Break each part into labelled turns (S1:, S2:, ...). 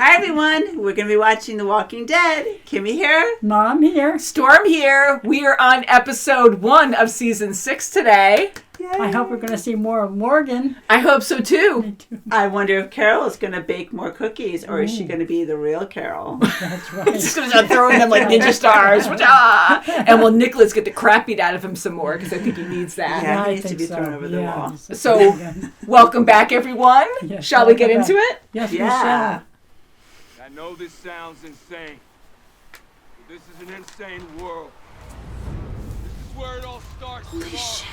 S1: Hi everyone, we're going to be watching The Walking Dead. Kimmy here.
S2: Mom here.
S3: Storm here. We are on episode 1 of season 6 today.
S1: Yay.
S2: I hope we're going to see more of Morgan.
S3: I hope so too.
S1: I wonder if Carol is going to bake more cookies or is she going to be the real Carol?
S2: That's right.
S3: Just going to start throwing them like ninja stars. And will Nicholas get the crap beat out of him some more because I think he needs that.
S1: Yeah,
S2: I
S1: he needs to
S2: think
S1: be
S2: so.
S1: thrown over the wall.
S3: So, welcome back everyone.
S2: Yes,
S3: Shall we get
S2: welcome
S3: into it?
S2: Yes, we
S1: Yeah.
S2: shall.
S4: I know this sounds insane, but this is an insane world. This is where it all starts.
S1: Holy
S4: tomorrow.
S1: shit.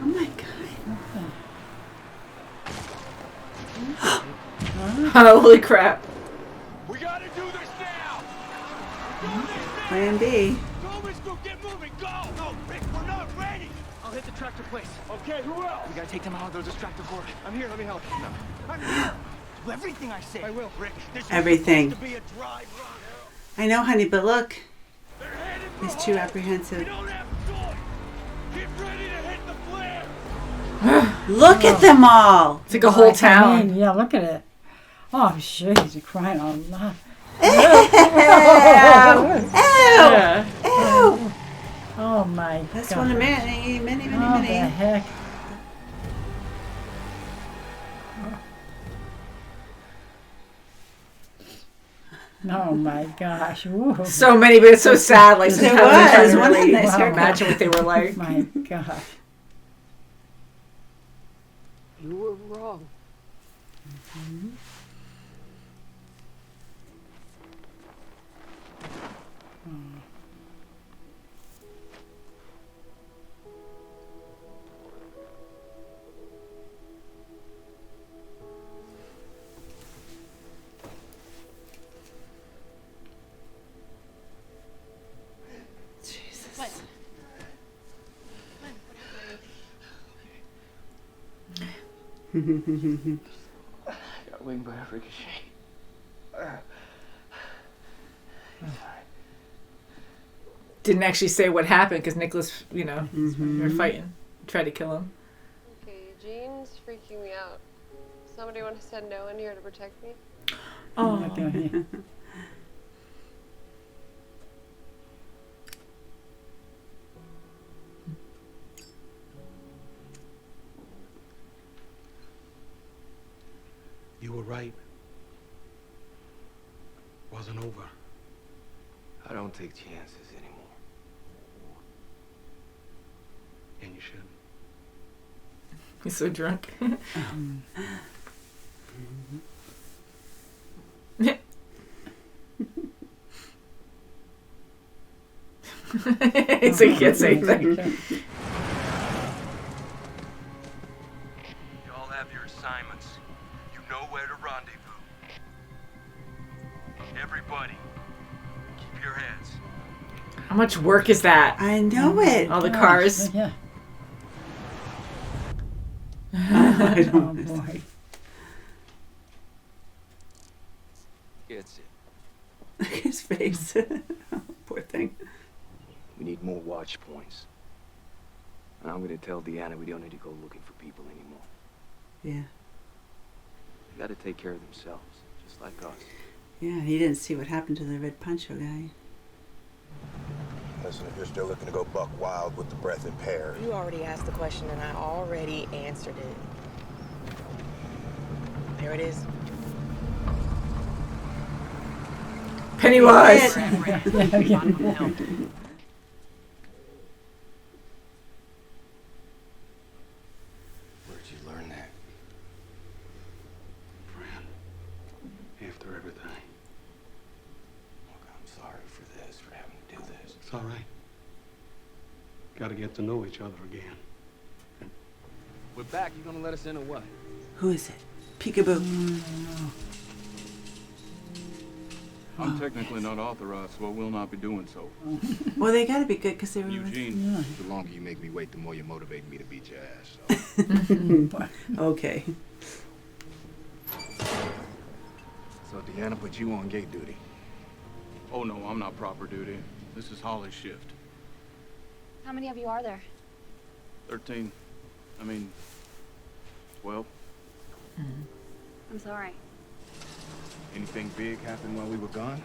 S1: Oh my god.
S3: Holy crap.
S4: We gotta do this now. Do this now.
S1: Plan B.
S4: Thomas, go get moving. Go. No, Rick, we're not ready.
S5: I'll hit the tractor place.
S4: Okay, who else?
S5: We gotta take them out of the distractor cord.
S4: I'm here. Let me help. No.
S5: I'm here. Do everything I say.
S4: I will. Rick, this is
S1: Everything.
S4: supposed to be a dry run.
S1: I know, honey, but look.
S4: They're headed for
S1: He's too
S4: home. We
S1: apprehensive.
S4: don't have a choice. Get ready to hit the flare.
S1: Look at them all.
S3: It's like a whole
S2: I
S3: town.
S2: mean, yeah, look at it. Oh, shit, he's crying out loud.
S1: Ew.
S3: Yeah.
S1: Ew.
S2: Oh, my
S1: That's
S2: God.
S1: one of many, many, many,
S2: Oh, the
S1: many.
S2: heck. Oh, my gosh. Ooh.
S3: So many, but it's so sad. Like
S1: It
S3: sometimes I'm
S1: was.
S3: trying to
S1: One
S3: really
S1: nice haircut.
S3: imagine what they were like.
S2: My gosh.
S5: You were wrong.
S1: Jesus.
S5: Got winged by a ricochet.
S3: Didn't actually say what happened because Nicholas, they're fighting. Tried to kill him.
S6: Okay, Eugene's freaking me out. Somebody want to send Noah in here to protect me?
S2: Oh, my God.
S7: You were right. Wasn't over.
S5: I don't take chances anymore.
S7: And you shouldn't.
S3: He's so drunk. So you can't say anything.
S5: You all have your assignments. You know where to rendezvous. Everybody, keep your heads.
S3: How much work is that?
S1: I know it.
S3: All the cars.
S2: Yeah.
S1: I
S2: Oh,
S1: don't
S2: boy.
S5: Gets it.
S1: Look at his face. Poor thing.
S5: We need more watch points. And I'm gonna tell Deanna we don't need to go looking for people anymore.
S1: Yeah.
S5: They gotta take care of themselves, just like us.
S1: Yeah, he didn't see what happened to the red poncho guy.
S8: Listen, if you're still looking to go buck wild with the breath impaired,
S9: You already asked the question and I already answered it. There it is.
S3: Pennywise.
S5: Where'd you learn that?
S7: Friend. After everything.
S5: Look, I'm sorry for this, for having to do this.
S7: It's all right. Gotta get to know each other again.
S5: We're back. You gonna let us in or what?
S1: Who is it? Peekaboo.
S4: I'm technically not authorized, so I will not be doing so.
S1: Well, they gotta be good because they were.
S4: Eugene,
S5: The longer you make me wait, the more you motivate me to beat your ass. So.
S1: Okay.
S5: So Deanna put you on gate duty.
S4: oh no, I'm not proper duty. This is Holly's shift.
S10: How many of you are there?
S4: 13. I mean, 12.
S10: I'm sorry.
S5: Anything big happened while we were gone?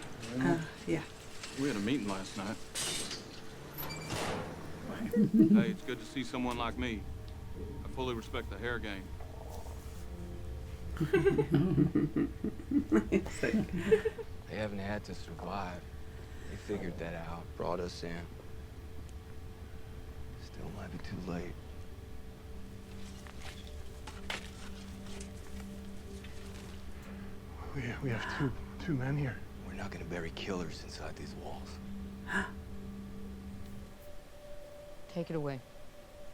S1: Yeah.
S4: We had a meeting last night. Hey, it's good to see someone like me. I fully respect the hair game.
S1: It's like,
S5: They haven't had to survive. They figured that out, brought us in. Still might be too late.
S7: We have two men here.
S5: We're not gonna bury killers inside these walls.
S9: Take it away.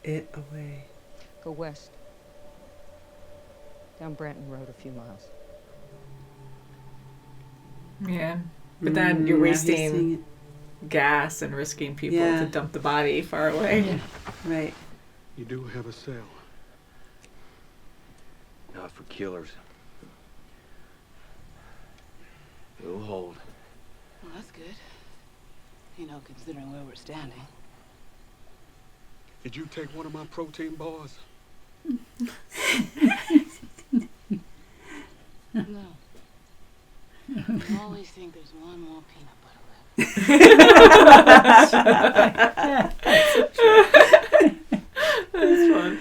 S1: it away.
S9: Go west. Down Branton Road a few miles.
S3: Yeah. But then you're
S1: Now he's seeing
S3: wasting gas and risking people
S1: Yeah.
S3: to dump the body far away.
S1: it. Right.
S7: You do have a sail.
S5: Not for killers. It'll hold.
S11: Well, that's good. You know, considering where we're standing.
S7: Did you take one of my protein bars?
S11: No. I always think there's one more peanut butter left.
S3: That's fun.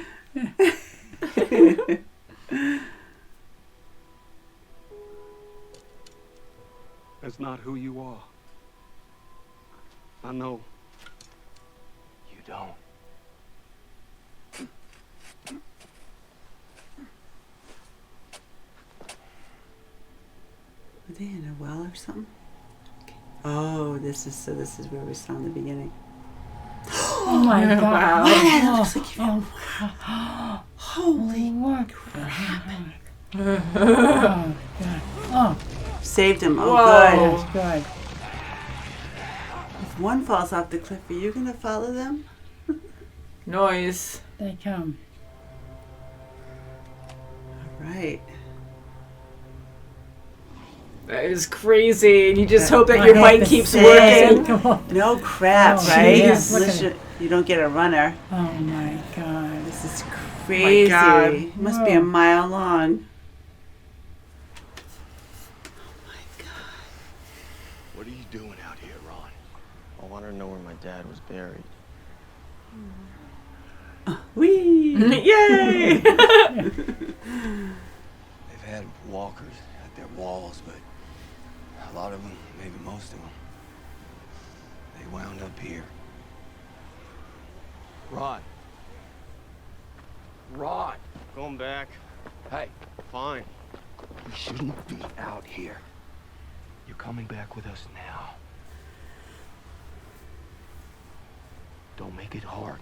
S7: That's not who you are. I know.
S5: You don't.
S1: Were they in a well or something? Okay. Oh, this is where we saw in the beginning.
S2: Oh my God.
S3: Wow.
S1: That looks like
S2: Holy what? Crap. Oh, God. Oh,
S1: saved him. Oh,
S3: Whoa.
S1: good.
S2: good.
S1: If one falls off the cliff, are you gonna follow them?
S3: Noise.
S2: They come.
S1: All right.
S3: That is crazy. And you just
S1: Yeah.
S3: hope that
S2: I
S3: your
S2: have
S3: bike
S2: to
S3: keeps
S2: say,
S3: working.
S2: come on.
S1: No crap,
S2: Oh,
S1: right?
S2: jeez. Look at
S1: Unless you don't get a runner.
S2: Oh my God.
S1: This is crazy.
S3: God.
S1: It must be a mile long.
S5: What are you doing out here, Ron?
S12: I wanted to know where my dad was buried.
S1: Whee!
S3: Yay!
S5: They've had walkers at their walls, but a lot of them, maybe most of them, they wound up here. Ron. Ron!
S12: Going back.
S5: Hey,
S12: Fine.
S5: we shouldn't be out here. You're coming back with us now. Don't make it hard.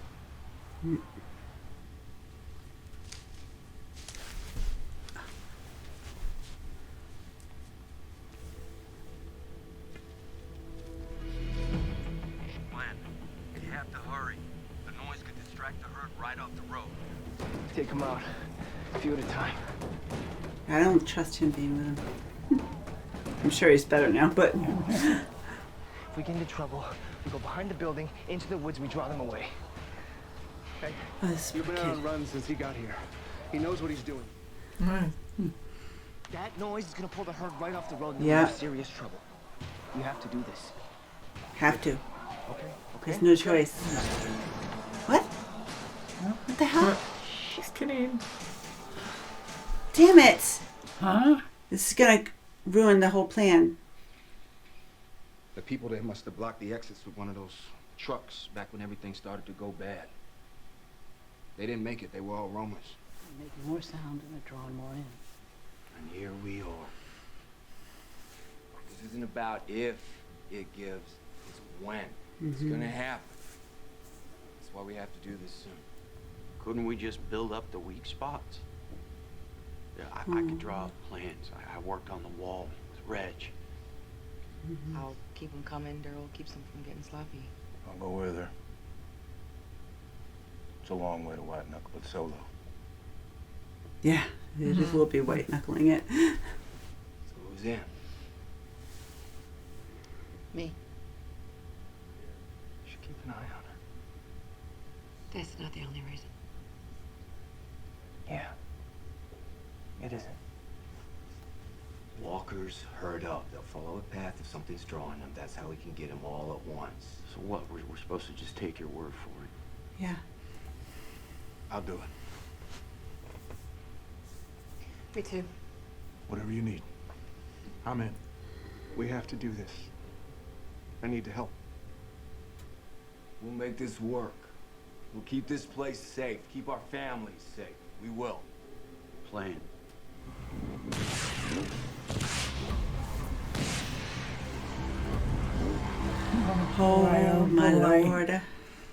S12: Plan. You have to hurry. The noise could distract the herd right off the road.
S5: Take them out, a few at a time.
S1: I don't trust him being with him. I'm sure he's better now, but
S12: If we get into trouble, we go behind the building, into the woods, we draw them away. Okay?
S1: oh, this
S7: You've been
S1: kid.
S7: out on runs since he got here. He knows what he's doing.
S12: That noise is gonna pull the herd right off the road and
S1: Yeah.
S12: we're in serious trouble. You have to do this.
S1: Have to.
S12: Okay?
S1: There's no choice. What? What the hell?
S3: Just kidding.
S1: Damn it!
S2: Huh?
S1: This is gonna ruin the whole plan.
S13: The people there must have blocked the exits with one of those trucks back when everything started to go bad. They didn't make it. They were all roamers.
S11: Making more sound and they're drawing more in.
S5: And here we are. This isn't about if it gives, it's when. It's gonna happen. That's why we have to do this soon.
S13: Couldn't we just build up the weak spots? Yeah, I could draw up plans. I worked on the wall with Reg.
S9: I'll keep them coming. Daryl keeps them from getting sloppy.
S8: I'll go with her. It's a long way to white knuckle it solo.
S1: Yeah, it will be white knuckling it.
S5: So who's in?
S11: Me.
S5: You should keep an eye on her.
S9: That's not the only reason.
S5: Yeah. It isn't.
S14: walkers herd up. They'll follow a path if something's drawing them. That's how we can get them all at once.
S15: So what? We're supposed to just take your word for it?
S1: Yeah.
S8: I'll do it.
S6: Me too.
S8: Whatever you need. I'm in.
S7: We have to do this. I need to help.
S5: We'll make this work. We'll keep this place safe. Keep our families safe. We will.
S15: Plan.
S1: Oh, my lord.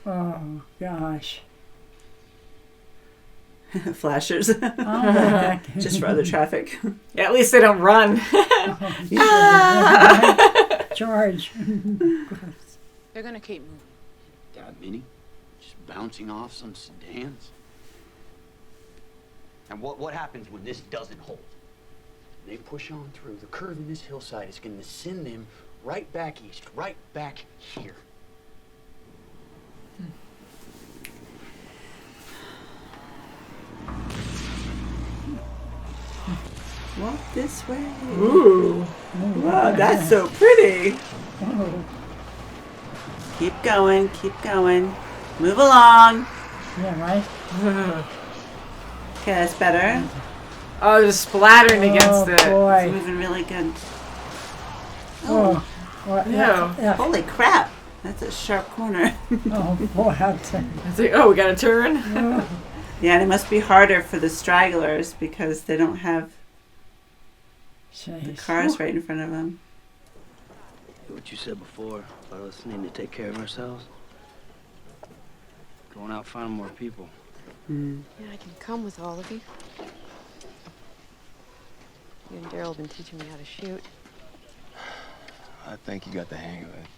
S2: Oh, gosh.
S1: Flashers.
S2: Oh,
S1: just for other traffic.
S3: Yeah, at least they don't run.
S2: Charge.
S11: They're gonna keep moving.
S15: God, Minnie? Just bouncing off some sedans? And what happens when this doesn't hold? They push on through. The curve in this hillside is going to send them right back east, right back here.
S1: Walk this way.
S3: Ooh.
S1: Wow, that's so pretty.
S2: Oh.
S1: Keep going, keep going. Move along.
S2: Yeah, right?
S1: Okay, that's better.
S3: Oh, they're splattering against it.
S2: Boy.
S1: It's moving really good.
S2: Oh. What?
S3: Yeah.
S1: Holy crap. That's a sharp corner.
S2: Oh, boy.
S3: It's like, oh, we got to turn?
S1: Yeah, and it must be harder for the stragglers because they don't have the cars right in front of them.
S15: What you said before about us needing to take care of ourselves. Going out finding more people.
S6: Yeah, I can come with all of you. You and Daryl have been teaching me how to shoot.
S5: I think you got the hang of it.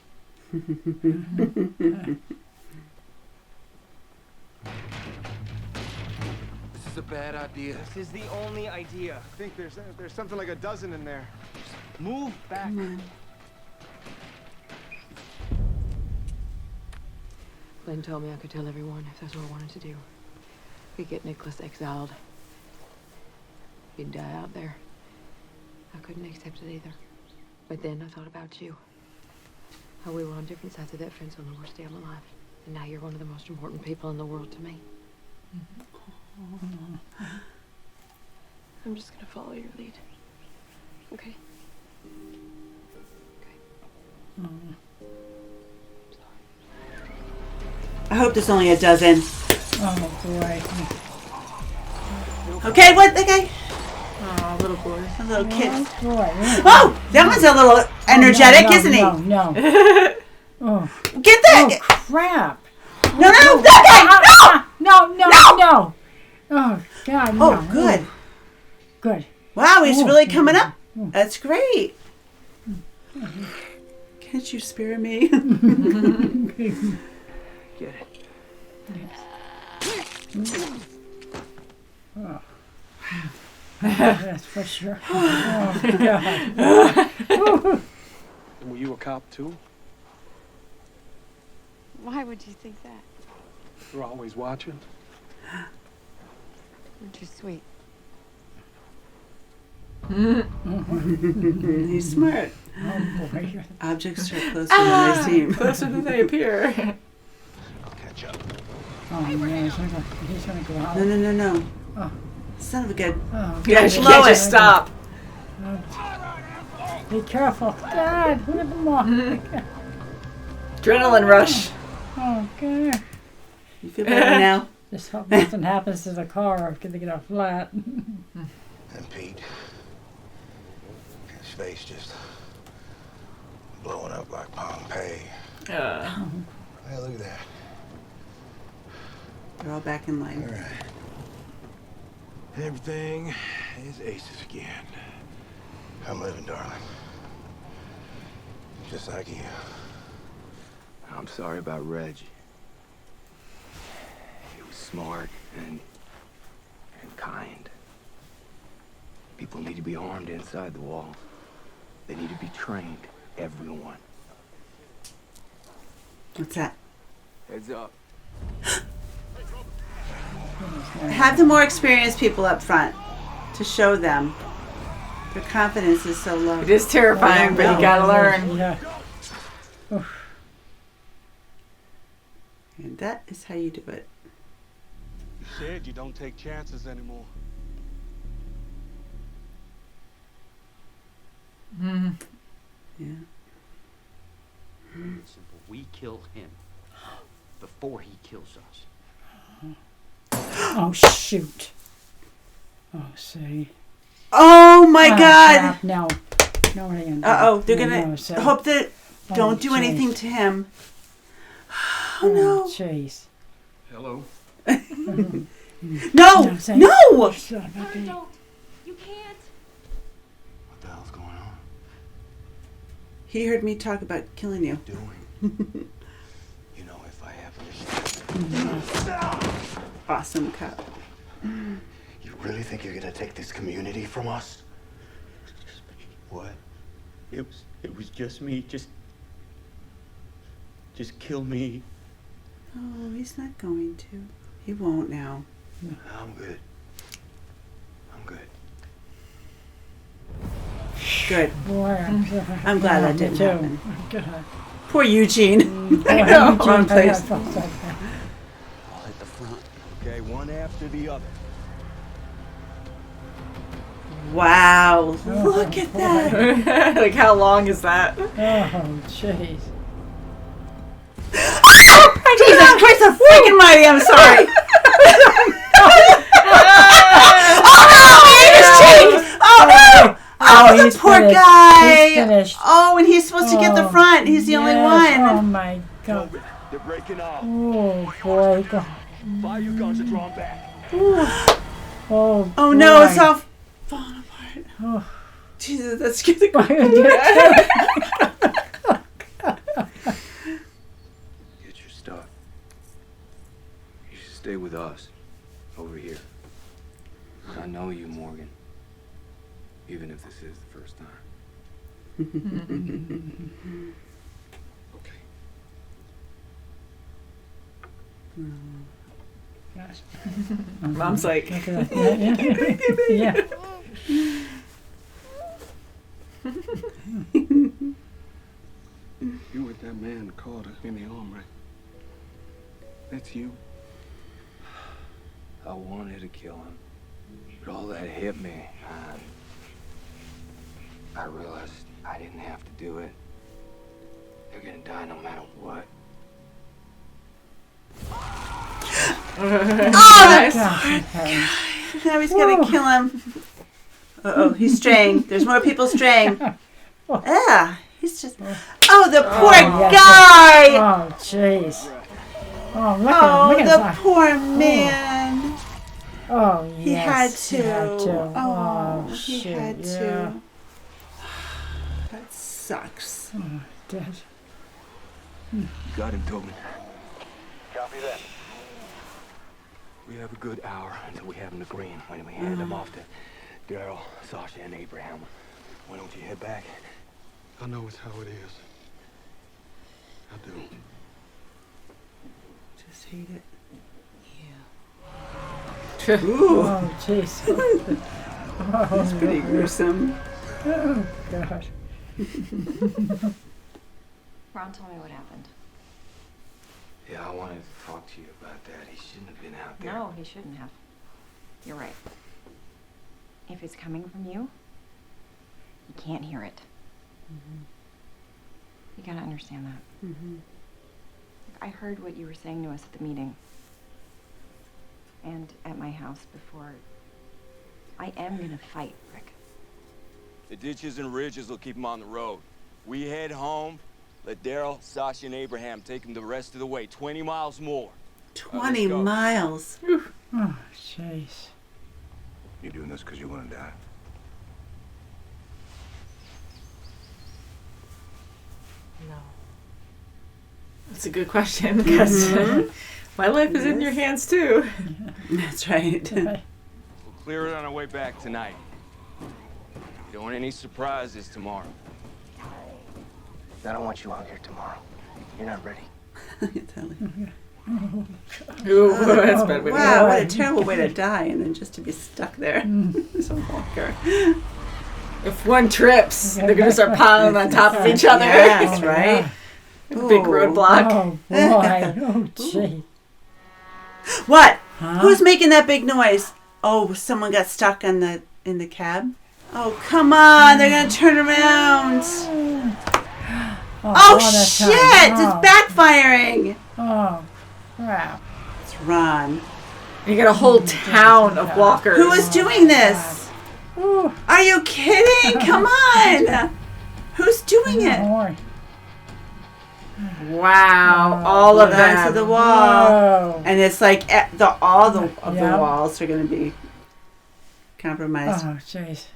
S5: This is a bad idea.
S12: This is the only idea.
S7: I think there's something like a dozen in there.
S12: Move back.
S6: Glenn told me I could tell everyone if that's what I wanted to do. We could get Nicholas exiled. He'd die out there. I couldn't accept it either. But then I thought about you. How we were on different sides of that fence on the worst day of my life. And now you're one of the most important people in the world to me. I'm just gonna follow your lead. Okay?
S1: I hope there's only a dozen.
S2: Oh, boy.
S1: Okay, what? Okay.
S3: Oh, little boy.
S1: A little kid.
S2: Oh, boy.
S1: Oh, that one's a little energetic,
S2: no,
S1: isn't he?
S2: No. Oh.
S1: Get that!
S2: Oh, crap.
S1: No, that guy!
S2: No. Oh, God, no.
S1: Oh, good.
S2: Good.
S1: Wow, he's really coming up. That's great. Can't you spare me?
S15: Get it.
S2: Oh. That's for sure. Oh, God.
S7: Were you a cop too?
S6: Why would you think that?
S7: You're always watching.
S6: Aren't you sweet?
S1: He's smart.
S2: Oh, boy.
S1: Objects are closer than they seem.
S3: Closer than they appear.
S5: I'll catch up.
S2: Oh, no, he's gonna go out.
S1: No.
S2: Oh.
S1: Son of a good.
S2: Oh,
S3: Yeah, she
S1: Blow
S3: can't
S1: it.
S3: just stop.
S2: Be careful. God, look at them all.
S3: Adrenaline rush.
S2: Oh, God.
S1: You feel better now?
S2: Just hope nothing happens to the car or they get a flat.
S5: And Pete, his face just blowing up like Pompeii. Hey, look at that.
S1: They're all back in line.
S5: All right. Everything is aces again. I'm living, darling. Just like you. I'm sorry about Reg. He was smart and kind. People need to be armed inside the wall. They need to be trained. Everyone.
S1: What's that?
S5: Heads up.
S1: Have the more experienced people up front to show them Their confidence is so low.
S3: It is terrifying, but you gotta learn.
S2: Yeah.
S1: And that is how you do it.
S7: You said you don't take chances anymore.
S1: Yeah.
S15: Simple. We kill him before he kills us.
S2: Oh, shoot. Oh, see.
S1: Oh, my God.
S2: Crap. No. No, what are you gonna do?
S1: Uh-oh. They're going
S2: No,
S1: to
S2: so-
S1: hope that don't do
S2: jeez.
S1: anything to him. Oh, no.
S2: Jeez.
S7: Hello?
S1: No!
S2: say-
S1: No!
S2: Son of a bitch.
S10: Don't. You can't.
S5: What the hell's going on?
S1: He heard me talk about killing you.
S5: Doing? You know, if I have
S1: Awesome cop.
S5: You really think you're gonna take this community from us? What?
S15: It was just me. Just kill me.
S1: Oh, he's not going to. He won't now.
S5: I'm good. I'm good.
S1: Good.
S2: Boy,
S1: I'm glad that
S2: me
S1: didn't
S2: too.
S1: happen.
S2: God.
S1: Poor Eugene. I
S2: Boy,
S1: know.
S2: Eugene,
S1: Wrong place.
S15: I'll hit the front.
S5: Okay, one after the other.
S1: Wow. Look at that.
S3: Like, how long is that?
S2: Oh, jeez.
S1: Jesus Christ, I'm freaking mighty. I'm sorry. Oh no! Oh,
S2: he's
S1: the poor
S2: finished.
S1: guy.
S2: He's finished.
S1: Oh, and he's supposed to get the front. He's the only
S2: Yes. Oh,
S1: one.
S2: my God.
S5: They're breaking off.
S2: Oh, boy. God.
S5: Fire your guns are drawn back.
S2: Oh,
S1: Oh no,
S2: boy.
S1: it's all falling apart.
S2: Oh.
S1: Jesus, that scared the crap.
S5: Get your stuff. You should stay with us. Over here. I know you, Morgan. Even if this is the first time. Okay.
S2: Gosh.
S3: Mom's like,
S2: yeah.
S7: You with that man Carter in the armory. That's you.
S5: I wanted to kill him. But all that hit me. I realized I didn't have to do it. They're gonna die no matter what.
S1: Oh, that's now he's gonna kill him. Uh-oh, he's straying. There's more people straying. Yeah, he's just. Oh, the poor guy.
S2: Oh, jeez. Oh, look
S1: Oh,
S2: at him.
S1: the poor man.
S2: Oh, yes.
S1: He had to.
S2: He had to.
S1: Oh,
S2: Oh,
S1: he
S2: shoot.
S1: had
S2: Yeah.
S1: to. That sucks.
S2: Oh, dead.
S5: Got him, Tobin. Copy that. We have a good hour until we have him to green. When we hand him off to Daryl, Sasha, and Abraham. Why don't you head back?
S7: I know it's how it is. I do.
S1: Just hate it.
S2: Ooh. Oh, jeez. Oh,
S1: That's pretty gruesome.
S2: Oh, God.
S10: Ron, tell me what happened.
S5: Yeah, I wanted to talk to you about that. He shouldn't have been out there.
S10: No, he shouldn't have. You're right. If it's coming from you, you can't hear it. You gotta understand that. I heard what you were saying to us at the meeting. And at my house before. I am gonna fight, Rick.
S16: The ditches and ridges will keep him on the road. We head home, let Daryl, Sasha, and Abraham take him the rest of the way. 20 miles more.
S1: 20 miles.
S2: Oh, jeez.
S8: You doing this because you want to die?
S9: No.
S3: That's a good question, because my life is in your hands, too.
S1: That's right.
S16: We'll clear it on our way back tonight. Don't want any surprises tomorrow.
S12: I don't want you out here tomorrow. You're not ready.
S3: Ooh, that's a bad way to
S1: Wow,
S3: go.
S1: what a terrible way to die, and then just to be stuck there as a walker.
S3: If one trips, they're gonna start piling on top of each other.
S1: Yes, right.
S3: Big roadblock.
S2: Oh boy. Oh gee.
S1: What?
S2: Huh?
S1: Who's making that big noise? Oh, someone got stuck in the cab. Oh, come on! They're gonna turn around. Oh shit!
S2: Oh.
S1: It's backfiring.
S2: Oh crap.
S1: It's Ron.
S3: You got a whole town of walkers.
S1: Who is doing this? Are you kidding? Come on! Who's doing it?
S3: Wow, all of them
S1: onto the wall, and it's like all the walls are going to be compromised.
S2: Oh jeez.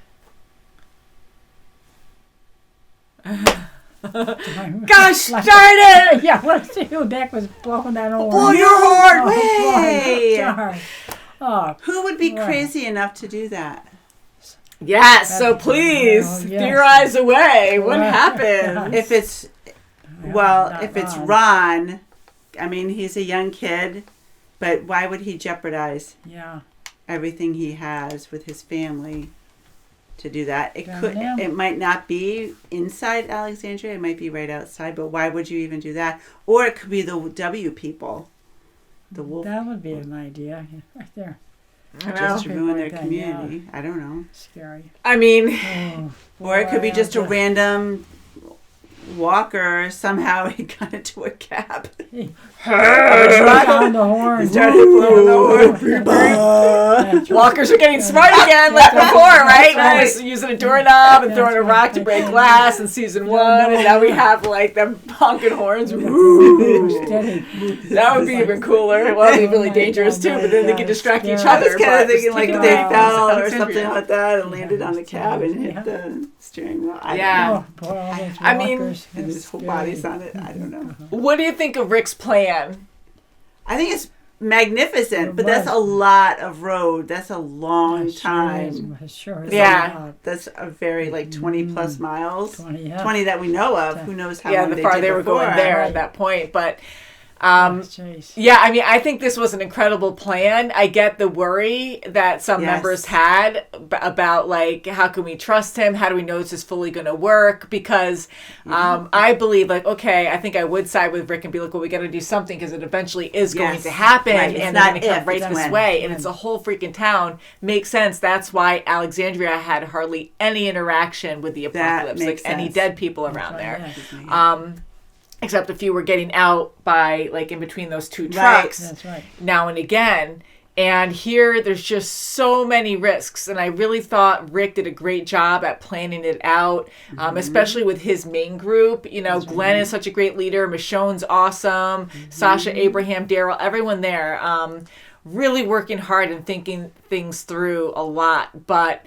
S3: Gosh darn it!
S2: Yeah, let's see who Beck was blowing that horn.
S1: Blow your horn!
S2: Way! Oh,
S1: who would be crazy enough to do that?
S3: Yes, so please theorize away. What happened?
S1: If it's if it's Ron, I mean, he's a young kid, but why would he jeopardize everything he has with his family to do that? It might not be inside Alexandria, it might be right outside, but why would you even do that? Or it could be the W people, the wolf.
S2: That would be an idea right there.
S1: Just to ruin their community. I don't know.
S2: Scary.
S3: I mean,
S1: or it could be just a random walker. Somehow he got into a cab.
S2: Found the horn.
S1: Started blowing the horn.
S3: Walkers are getting smart again, like before, right? I was using a doorknob and throwing a rock to break glass in season 1, and now we have like them honking horns. That would be even cooler. Well, it'd be really dangerous too, but then they can distract each other.
S1: I was kind of thinking like they fell or something like that and landed on the cab and hit the steering wheel.
S3: I mean,
S1: and his whole body's on it. I don't know.
S3: What do you think of Rick's plan?
S1: I think it's magnificent, but that's a lot of road. That's a long time. That's a very 20 plus miles. 20 that we know of. Who knows how long
S3: the far they were going there at that point, but. I mean, I think this was an incredible plan. I get the worry that some members had about how can we trust him? How do we know this is fully going to work? Because I believe okay, I think I would side with Rick and be like, well, we got to do something because it eventually is going to happen, and they're going to come right this way, and it's a whole freaking town. Makes sense. That's why Alexandria had hardly any interaction with the apocalypse, any dead people around there. Except a few were getting out by in between those two trucks now and again. And here there's just so many risks. And I really thought Rick did a great job at planning it out, especially with his main group. Glenn is such a great leader. Michonne's awesome. Sasha, Abraham, Daryl, everyone there. Really working hard and thinking things through a lot. But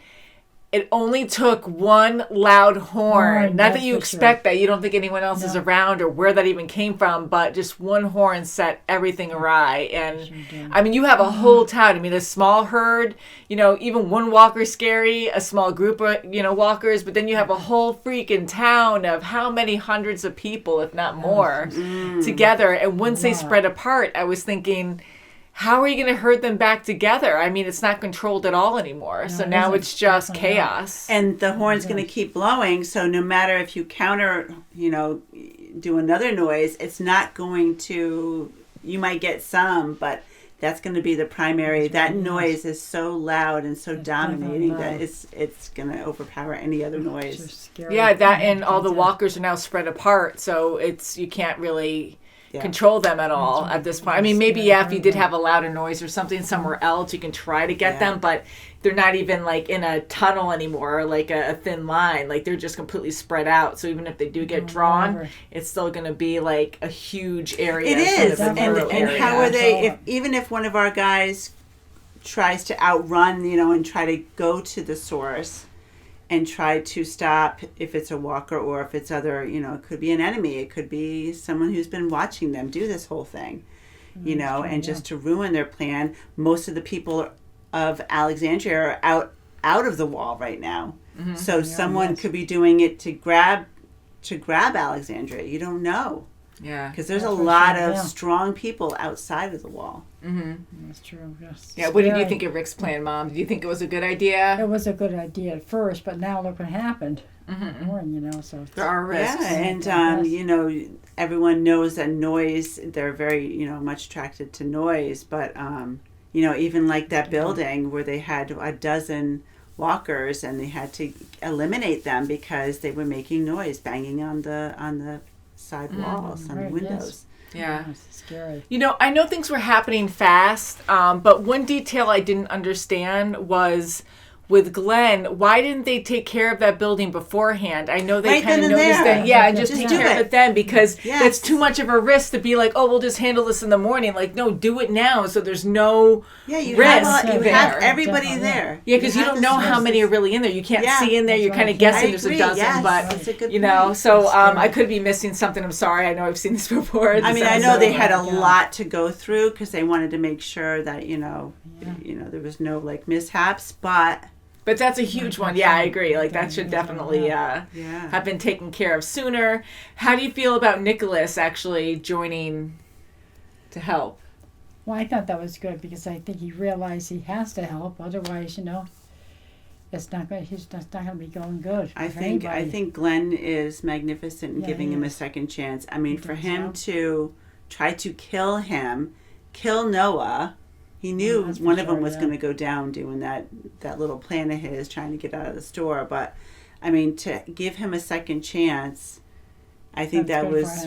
S3: it only took one loud horn. Not that you expect that. You don't think anyone else is around or where that even came from, but just one horn set everything awry. And I mean, you have a whole town. I mean, a small herd, even one walker's scary, a small group of, walkers, but then you have a whole freaking town of how many hundreds of people, if not more, together. And once they spread apart, I was thinking, how are you going to herd them back together? I mean, it's not controlled at all anymore. So now it's just chaos.
S1: And the horn's going to keep blowing. So no matter if you counter, do another noise, it's not going to, you might get some, but that's going to be the primary. That noise is so loud and so dominating that it's going to overpower any other noise.
S3: Yeah, that and all the walkers are now spread apart. So you can't really control them at all at this point. I mean, maybe if you did have a louder noise or something somewhere else, you can try to get them, but they're not even in a tunnel anymore, or a thin line. They're just completely spread out. So even if they do get drawn, it's still going to be a huge area.
S1: It is, and how are they? Even if one of our guys tries to outrun, and try to go to the source and try to stop, if it's a walker or if it's other, it could be an enemy. It could be someone who's been watching them do this whole thing, and just to ruin their plan. Most of the people of Alexandria are out of the wall right now. So someone could be doing it to grab Alexandria. You don't know.
S3: Yeah.
S1: Because there's a lot of strong people outside of the wall.
S2: Mm-hmm. That's true. Yes.
S3: Yeah. What did you think of Rick's plan, Mom? Did you think it was a good idea?
S2: It was a good idea at first, but now look what happened. Mm-hmm. So
S3: there are risks.
S1: Yeah, and everyone knows that noise. They're very much attracted to noise, but even like that building where they had a dozen walkers and they had to eliminate them because they were making noise, banging on the side walls, on the windows.
S2: Yes.
S3: Yeah.
S2: It's scary.
S3: I know things were happening fast, but one detail I didn't understand was with Glenn, why didn't they take care of that building beforehand? I know they kind of noticed that. Yeah, just take care of it then, because that's too much of a risk to be like, oh, we'll just handle this in the morning. Like, no, do it now so there's no
S1: risk.
S3: You
S1: have everybody there.
S3: Yeah, because you don't know how many are really in there. You can't see in there. You're kind of guessing there's a dozen, but
S1: that's a good point.
S3: So I could be missing something. I'm sorry. I know I've seen this before.
S1: I mean, I know they had a lot to go through because they wanted to make sure that there was no like mishaps,
S3: But that's a huge one. Yeah, I agree. Like, that should definitely have been taken care of sooner. How do you feel about Nicholas actually joining to help?
S2: Well, I thought that was good because I think he realized he has to help. Otherwise, it's not going. He's not going to be going good.
S1: I think Glenn is magnificent in giving him a second chance. I mean, for him to try to kill Noah. He knew one of them was going to go down doing that little plan of his, trying to get out of the store. But, I mean, to give him a second chance, I think that was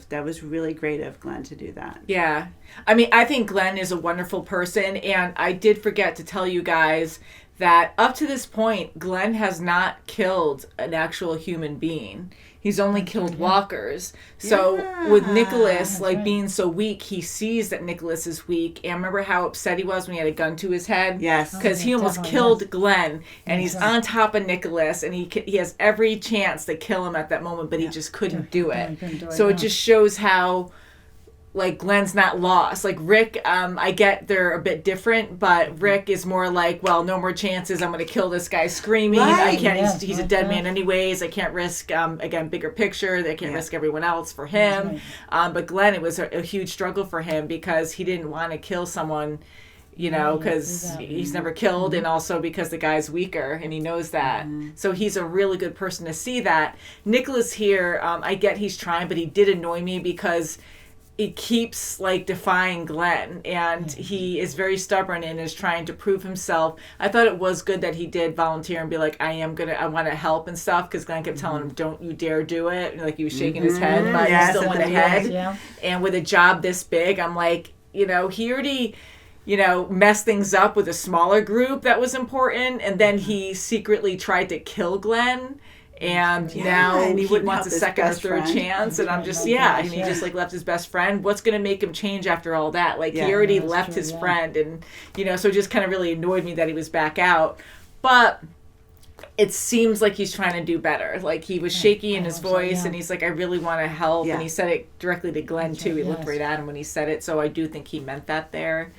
S1: that was really great of Glenn to do that.
S3: Yeah. I mean, I think Glenn is a wonderful person. And I did forget to tell you guys that up to this point, Glenn has not killed an actual human being. He's only killed walkers. So with Nicholas, being so weak, he sees that Nicholas is weak. And remember how upset he was when he had a gun to his head?
S1: Yes.
S3: Because he almost killed Glenn. And he's on top of Nicholas. And he has every chance to kill him at that moment, but he just couldn't do it. So it just shows how... Glenn's not lost. Rick, I get they're a bit different, but Rick is more well, no more chances. I'm going to kill this guy screaming.
S1: Right.
S3: I can't. He's a dead man anyways. I can't risk, again, bigger picture. They can't risk everyone else for him. But Glenn, it was a huge struggle for him because he didn't want to kill someone, because he's never killed, and also because the guy's weaker, and he knows that. So he's a really good person to see that. Nicholas here, I get he's trying, but he did annoy me because... it keeps defying Glenn, and he is very stubborn and is trying to prove himself. I thought it was good that he did volunteer and be like, I want to help and stuff, because Glenn kept telling him, don't you dare do it. And he was shaking his head, but he still went ahead. Yeah. And with a job this big, I'm like, he already, messed things up with a smaller group that was important, and then he secretly tried to kill Glenn. And now he wants a second or third chance, and I'm just, and he just left his best friend. What's going to make him change after all that? He already left his friend, and, so it just kind of really annoyed me that he was back out. But it seems like he's trying to do better. He was shaky in his voice, and he's like, I really want to help. And he said it directly to Glenn, too. He looked right at him when he said it, so I do think he meant that there.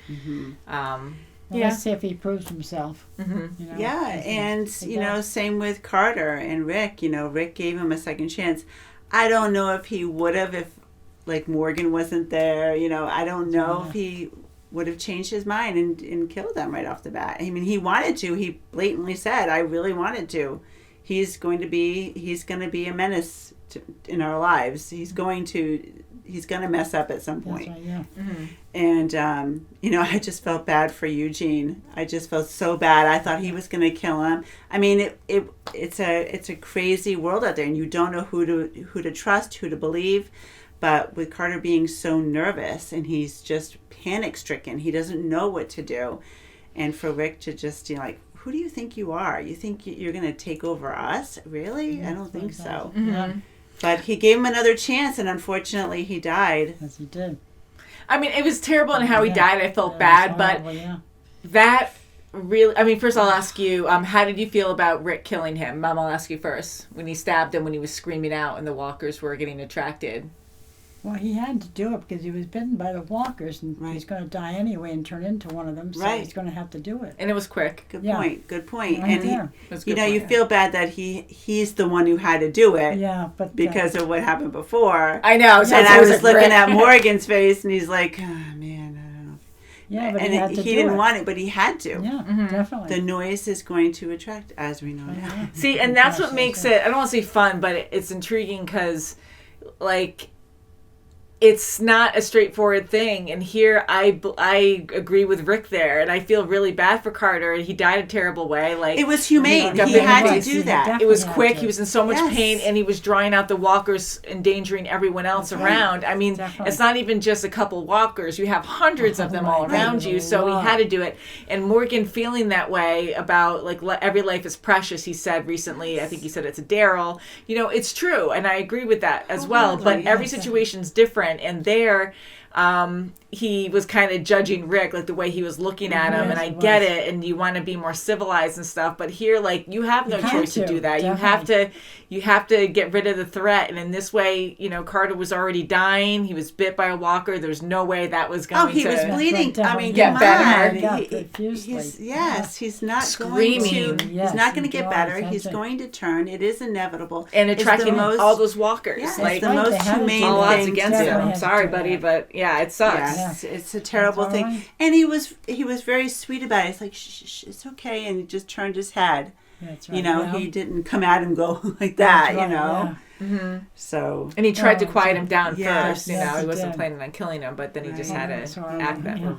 S2: Let's see if he proves himself.
S1: And same with Carter and Rick. Rick gave him a second chance. I don't know if he would have if Morgan wasn't there. I don't know if he would have changed his mind and killed them right off the bat. I mean, he wanted to. He blatantly said, I really wanted to. He's going to be a menace in our lives. He's going to mess up at some point.
S2: That's right,
S1: And, I just felt bad for Eugene. I just felt so bad. I thought he was going to kill him. I mean, it's a crazy world out there, and you don't know who to trust, who to believe. But with Carter being so nervous, and he's just panic-stricken, he doesn't know what to do. And for Rick to just, who do you think you are? You think you're going to take over us? Really? I don't think so.
S3: Mm-hmm.
S1: But he gave him another chance, and unfortunately he died.
S2: Yes, he did.
S3: I mean, it was terrible in how he died. I felt bad, but that really... I mean, first I'll ask you, how did you feel about Rick killing him? Mom, I'll ask you first. When he stabbed him, when he was screaming out and the walkers were getting attracted.
S2: Well, he had to do it because he was bitten by the walkers, and he's going to die anyway and turn into one of them. So he's going to have to do it.
S3: And it was quick.
S1: Good point.
S2: Right
S1: and
S2: there.
S1: you feel bad that he's the one who had to do it.
S2: Yeah, but
S1: because of what happened before.
S3: I know. So
S1: and I was looking at Morgan's face, and he's like, "Oh man, I don't know."
S2: Yeah, but
S1: and he didn't want it, but he had to.
S2: Yeah, definitely.
S1: The noise is going to attract, as we know now.
S3: See, and that's what makes it. I don't want to say fun, but it's intriguing because, like, it's not a straightforward thing. And here I agree with Rick there, and I feel really bad for Carter. He died a terrible way. Like,
S1: it was humane. He had to do that.
S3: It was quick. He was in so much pain, and he was drying out the walkers, endangering everyone else around. I mean, it's not even just a couple walkers. You have hundreds of them all around you. So he had to do it. And Morgan feeling that way about, like, every life is precious, he said recently. I think he said it to Daryl. You know, it's true, and I agree with that as well. But every situation's different. And there, he was kind of judging Rick, like the way he was looking at him, and I get it, and you want to be more civilized and stuff, but here, like, you have no choice to do that. Definitely. You have to get rid of the threat, and in this way, you know, Carter was already dying. He was bit by a walker. There's no way that was going to...
S1: he was bleeding. I mean,
S3: get better.
S1: He's not screaming. He's not going to get better. He's going to turn. It is inevitable.
S3: And attracting all those walkers.
S1: Yeah,
S3: like,
S1: it's the most humane
S3: all
S1: thing.
S3: odds against him. I'm sorry, buddy, but yeah, it sucks.
S1: Yeah. It's a terrible thing. Right. And he was very sweet about it. It's like, shh, it's okay. And he just turned his head.
S2: That's right.
S1: You know, he didn't come at him go like that, you know. Yeah.
S3: Mm-hmm.
S1: So.
S3: And he tried to quiet him down first, you know. He wasn't planning on killing him, but then he just had to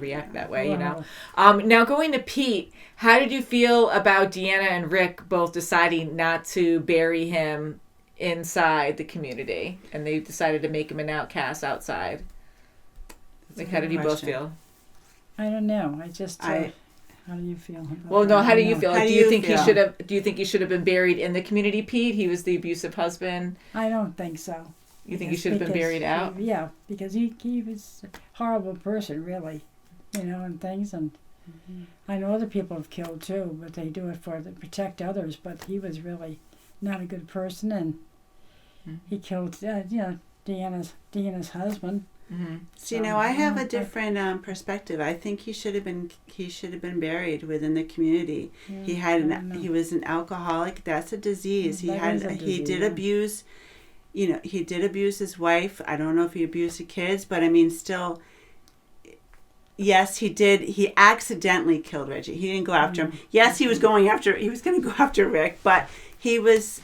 S3: react that way, you know. Now going to Pete, how did you feel about Deanna and Rick both deciding not to bury him inside the community, and they decided to make him an outcast outside? Like, how did you both feel?
S2: I don't know. I just. How do you feel?
S3: How do you feel? Like, do you think he should have? Do you think he should have been buried in the community, Pete? He was the abusive husband.
S2: I don't think so.
S3: You think he should have been buried out?
S2: Yeah, because he was a horrible person, really, you know, and things. And I know other people have killed too, but they do it to protect others. But he was really not a good person, and he killed, Deanna's husband.
S1: Mm-hmm. See, now I have a different perspective. I think he should have been buried within the community. Yeah, he was an alcoholic. That's a disease. He did abuse. You know, he did abuse his wife. I don't know if he abused the kids, but I mean, still. Yes, he did. He accidentally killed Reggie. He didn't go after him. Yes, he was going to go after Rick, but he was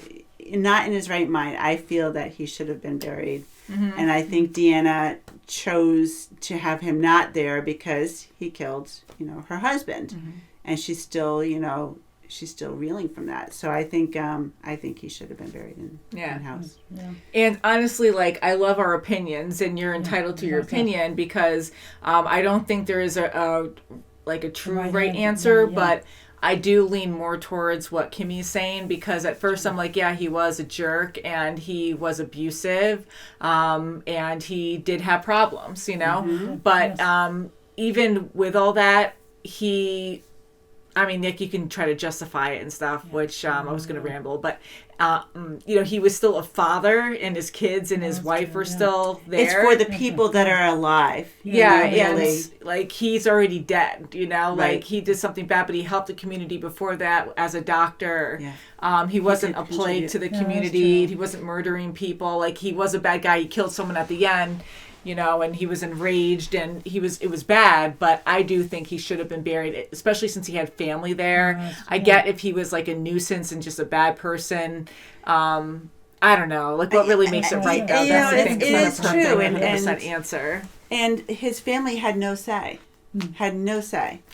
S1: not in his right mind. I feel that he should have been buried. Mm-hmm. And I think Deanna chose to have him not there because he killed, you know, her husband. Mm-hmm. And she's still reeling from that. So I think he should have been buried in house.
S2: Yeah.
S3: And honestly, like, I love our opinions, and you're entitled to your opinion, because I don't think there is a true right answer, but I do lean more towards what Kimmy's saying, because at first I'm like, yeah, he was a jerk and he was abusive, and he did have problems, you know. Mm-hmm. But even with all that, Nick, you can try to justify it and stuff, which I was going to ramble, but he was still a father, and his kids and his wife were still there.
S1: It's for the people that are alive.
S3: And like, he's already dead, you know, like he did something bad, but he helped the community before that as a doctor. Yeah. He wasn't a plague to the community. He wasn't murdering people. Like, he was a bad guy. He killed someone at the end. You know, and he was enraged, and it was bad, but I do think he should have been buried, especially since he had family there. I get if he was like a nuisance and just a bad person. I don't know, like, what really makes it right, though? That's the thing.
S1: It is true,
S3: and answer.
S1: And his family had no say.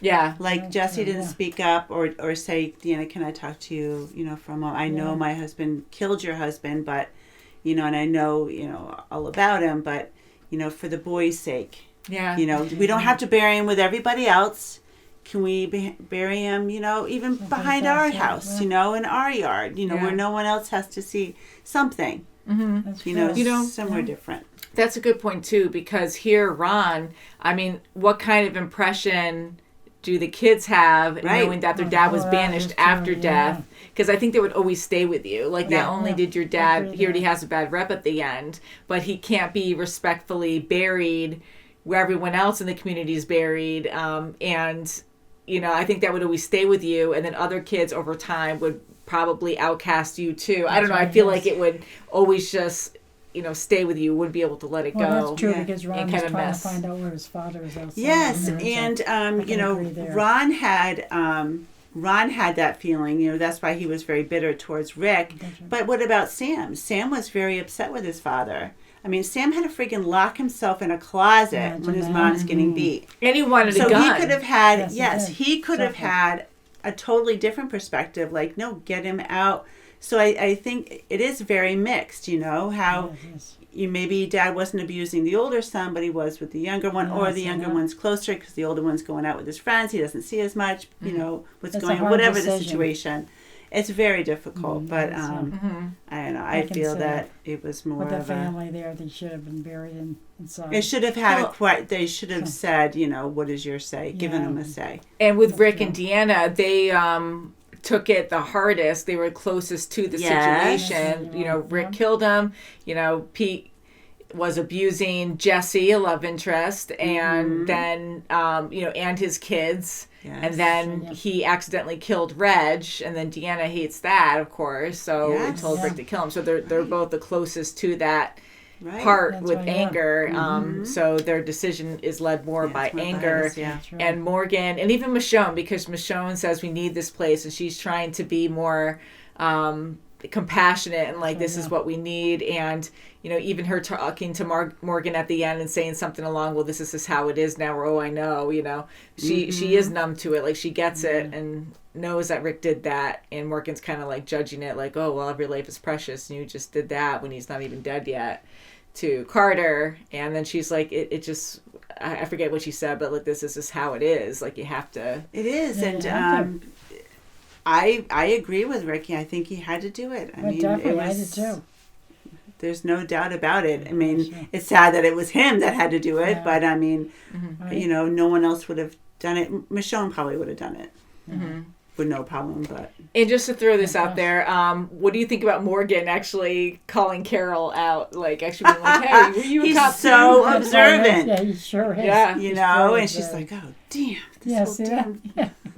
S3: Yeah.
S1: Like, Jesse didn't speak up or say, Deanna, can I talk to you, you know, for a moment? I know my husband killed your husband, but, you know, and I know, you know, all about him, but, you know, for the boy's sake.
S3: Yeah.
S1: You know, we don't have to bury him with everybody else. Can we bury him, you know, even behind our house, you know, in our yard, you know, where no one else has to see something, you know, somewhere different.
S3: That's a good point, too, because here, Ron, I mean, what kind of impression do the kids have knowing that their dad was banished after death? because I think they would always stay with you. Like, not only did your dad, he already has a bad rep at the end, but he can't be respectfully buried where everyone else in the community is buried. And, you know, I think that would always stay with you. And then other kids over time would probably outcast you too. I don't know. I feel like it would always just, you know, stay with you. Wouldn't be able to let it go.
S2: That's true, because Ron was trying to find out where his father is outside.
S1: Yes, and you know, Ron had that feeling. You know, that's why he was very bitter towards Rick. But what about Sam? Sam was very upset with his father. I mean, Sam had to freaking lock himself in a closet when his mom's getting beat.
S3: And he wanted a gun.
S1: So he could have had, he could have had a totally different perspective. Like, no, get him out. So I think it is very mixed, you know, how maybe dad wasn't abusing the older son, but he was with the younger one, or the younger one's closer because the older one's going out with his friends. He doesn't see as much, you know, what's going on, whatever the situation. It's very difficult, but I don't know. I feel that it was more
S2: with the
S1: of
S2: family there. They should have been buried inside.
S1: It should have had they should have said, you know, what is your say? Given them a say.
S3: And with Rick and Deanna, they took it the hardest. They were closest to the situation. You know, Rick killed him. You know, Pete was abusing Jesse, a love interest, and then you know, and his kids. And then he accidentally killed Reg, and then Deanna hates that, of course, so it told Rick to kill him. So they're both the closest to that part with anger. So their decision is led more by anger. And Morgan, and even Michonne, because Michonne says we need this place, and she's trying to be more compassionate and like, this is what we need. And you know, even her talking to Morgan at the end and saying something along, well, this is how it is now, or oh, I know, you know, she is numb to it. Like, she gets it and knows that Rick did that, and Morgan's kind of like judging it, like, oh, well, every life is precious, and you just did that when he's not even dead yet, to Carter. And then she's like, it just, I forget what she said, but like, this is just how it is. Like, you have to.
S1: It is, and I agree with Ricky. I think he had to do it. I mean,
S2: definitely, I did too.
S1: There's no doubt about it. I mean, it's sad that it was him that had to do it, but I mean, you know, no one else would have done it. Michonne probably would have done it with no problem. But
S3: and just to throw this out there, what do you think about Morgan actually calling Carol out? Like, actually being like, "Hey, were you a cop?"
S1: He's so observant.
S2: Yeah, he sure is.
S1: Yeah, you know, and she's like, "Oh, damn, this whole damn."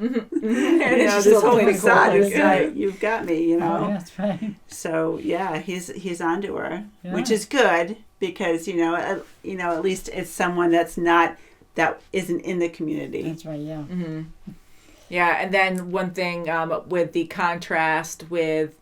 S3: And
S1: this whole facade is like, you've got me, you know.
S2: That's right.
S1: So yeah, he's onto her, which is good, because you know, at least it's someone that isn't in the community.
S2: That's right. Yeah.
S3: Yeah, and then one thing with the contrast with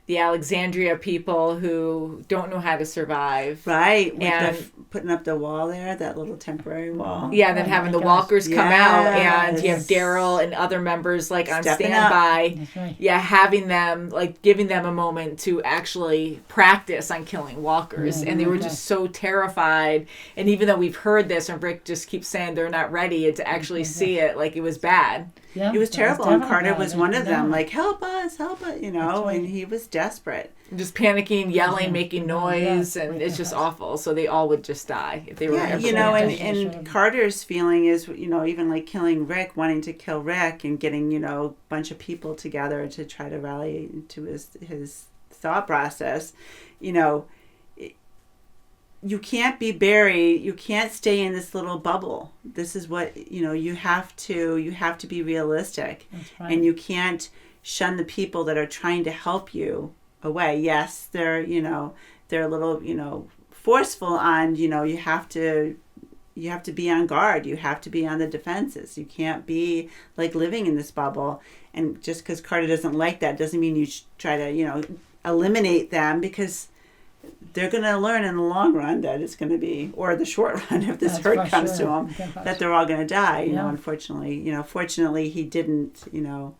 S3: the Alexandria people who don't know how to survive.
S1: Right, with putting up the wall there, that little temporary wall.
S3: Yeah, then having the walkers come out, and you have Daryl and other members like on standby.
S2: Right.
S3: Yeah, having them, like, giving them a moment to actually practice on killing walkers. And they were just so terrified. And even though we've heard this, and Rick just keeps saying they're not ready to actually see it, like, it was bad.
S1: Yeah, it was terrible, and Carter was one of them, like, help us, you know, and he was desperate.
S3: Just panicking, yelling, making noise, and it's just awful. So they all would just die if they were ever.
S1: You know, and Carter's feeling is, you know, even like killing Rick, wanting to kill Rick, and getting, you know, a bunch of people together to try to rally to his thought process. You know, you can't be buried. You can't stay in this little bubble. This is what, you know, you have to be realistic.
S2: Right.
S1: And you can't shun the people that are trying to help you away. Yes, they're a little, you know, forceful on, you know, you have to be on guard. You have to be on the defenses. You can't be like living in this bubble. And just because Carter doesn't like that doesn't mean you try to, you know, eliminate them, because they're going to learn in the long run that it's going to be, or the short run if this hurt comes to them, that they're all going to die. You know, unfortunately, you know, fortunately he didn't, you know,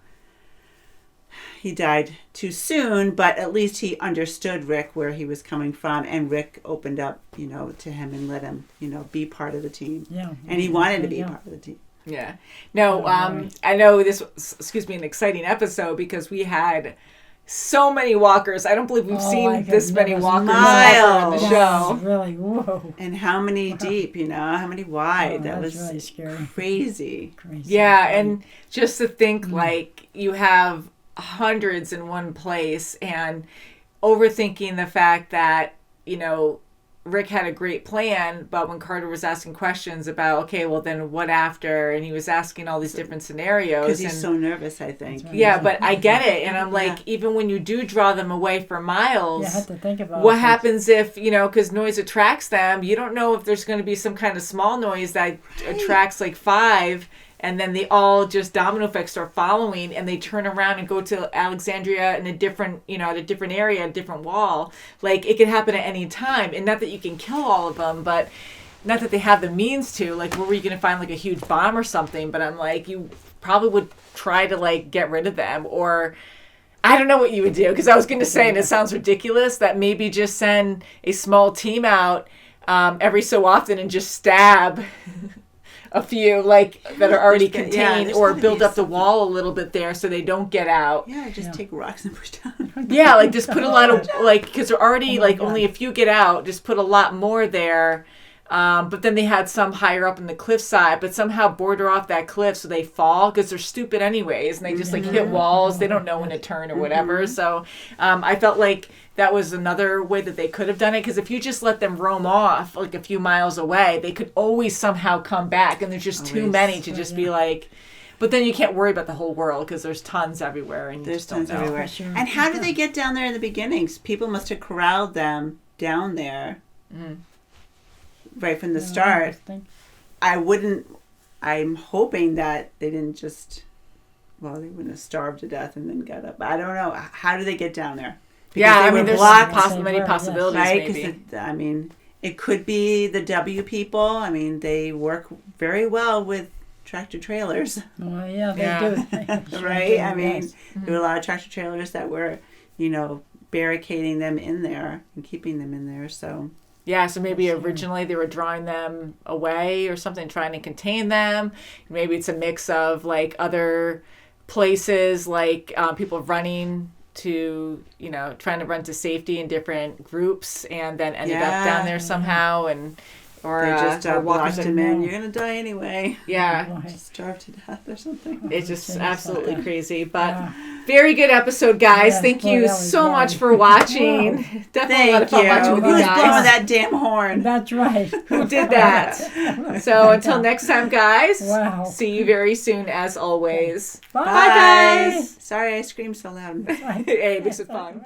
S1: he died too soon, but at least he understood Rick, where he was coming from, and Rick opened up, you know, to him and let him, you know, be part of the team.
S2: Yeah.
S1: And he wanted to be part of the team.
S3: Yeah. No, I know this was, an exciting episode, because we had so many walkers. I don't believe we've seen this many walkers ever in the show.
S2: Really, whoa.
S1: And how many deep, you know, how many wide. That was
S2: really scary.
S1: Crazy.
S3: Yeah, and just to think, like, you have hundreds in one place and overthinking the fact that, you know, Rick had a great plan, but when Carter was asking questions about, okay, well then what after, and he was asking all these different scenarios,
S1: because he's so nervous, I think.
S3: Yeah, but I get it, and I'm like, even when you do draw them away for miles,
S2: you have to think about
S3: what happens if, you know, because noise attracts them. You don't know if there's going to be some kind of small noise that attracts like 5. And then they all just domino effect start following, and they turn around and go to Alexandria in a different, you know, at a different area, a different wall. Like, it can happen at any time. And not that you can kill all of them, but not that they have the means to. Like, where were you going to find, like, a huge bomb or something? But I'm like, you probably would try to, like, get rid of them. Or, I don't know what you would do. Because I was going to say, and it sounds ridiculous, that maybe just send a small team out every so often and just stab a few, like, that are already contained, or build up the wall a little bit there so they don't get out.
S1: Yeah, just take rocks and push down.
S3: Yeah, like, just put a lot of, like, because they're already, like, only a few get out, just put a lot more there. But then they had some higher up in the cliffside, but somehow border off that cliff so they fall, because they're stupid anyways, and they just, like, hit walls. They don't know when to turn or whatever. So I felt like that was another way that they could have done it, because if you just let them roam off, like, a few miles away, they could always somehow come back, and there's just too many to just be like... But then you can't worry about the whole world, because there's tons everywhere. And
S1: there's tons everywhere. And how did they get down there in the beginnings? People must have corralled them down there. Right from the start. I'm hoping that they didn't just, well, they wouldn't have starved to death and then got up. I don't know. How do they get down there? Because
S3: I mean, there's many possibilities,
S1: right?
S3: Maybe.
S1: I mean, it could be the W people. I mean, they work very well with tractor trailers.
S2: Well, yeah, they do.
S1: Right? I mean, there were a lot of tractor trailers that were, you know, barricading them in there and keeping them in there, so...
S3: Yeah, so maybe originally they were drawing them away or something, trying to contain them. Maybe it's a mix of, like, other places, like people running to, you know, trying to run to safety in different groups, and then ended up down there somehow, or
S1: they just
S3: walked
S1: him in. You're gonna die anyway.
S3: Yeah,
S1: just starve to death or something.
S3: It's just absolutely crazy, but very good episode, guys. Yeah, Thank you so much for watching. Definitely a lot of fun watching with you guys.
S1: Who's blowing that damn horn?
S2: That's right.
S3: Who did that? So until next time, guys. Wow. See you very soon, as always.
S2: Bye,
S3: guys.
S1: Sorry, I screamed so loud.
S3: Hey, it makes it fun.